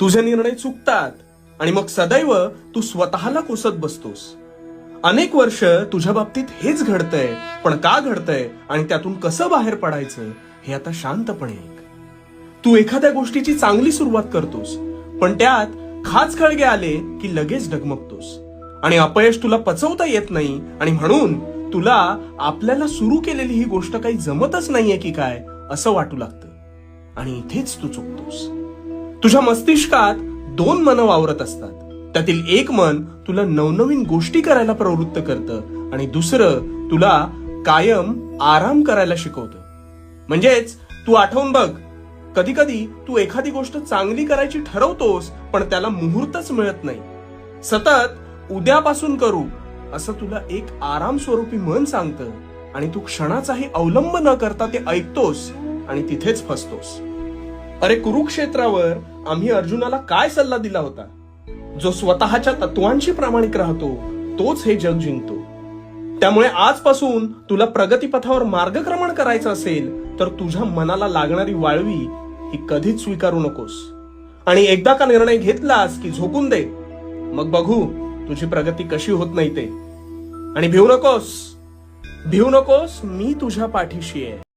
तुझे निर्णय चुकतात आणि मग सदैव तू स्वतःला कोसत बसतोस. अनेक वर्ष तुझ्या बाबतीत हेच घडतंय, पण का घडतंय आणि त्यातून कसं बाहेर पडायचं हे आता शांतपणे ऐक. तू एखाद्या गोष्टीची चांगली सुरुवात करतोस, पण त्यात खाचखळगे आले की लगेच डगमगतोस आणि अपयश तुला पचवता येत नाही आणि म्हणून तुला आपल्याला सुरू केलेली ही गोष्ट काही जमतच नाहीये की काय असं वाटू लागतं. आणि इथेच तू चुकतोस. तुझ्या मस्तिष्कात दोन मन वावरत असतात. त्यातील एक मन तुला नवनवीन गोष्टी करायला प्रवृत्त करतं आणि दुसरं तुला कायम आराम करायला शिकवतं. म्हणजेच तू आठवून बघ, कधी कधी तू एखादी गोष्ट चांगली करायची ठरवतोस, पण त्याला मुहूर्तच मिळत नाही. सतत उद्यापासून करू असं तुला एक आराम स्वरूपी मन सांगतं आणि तू क्षणाचाही अवलंब न करता ते ऐकतोस आणि तिथेच फसतोस. अरे कुरुक्षेत्रावर आम्ही अर्जुनाला काय सल्ला दिला होता? जो स्वतःच्या तत्वांशी प्रामाणिक राहतो तोच हे जग जिंकतो. त्यामुळे आजपासून तुला प्रगतीपथावर मार्गक्रमण करायचं असेल तर तुझ्या मनाला लागणारी वाळवी ही कधीच स्वीकारू नकोस. आणि एकदा का निर्णय घेतलास की झोकून दे. मग बघू तुझी प्रगती कशी होत नाही ते. आणि भिवू नकोस, मी तुझ्या पाठीशी आहे.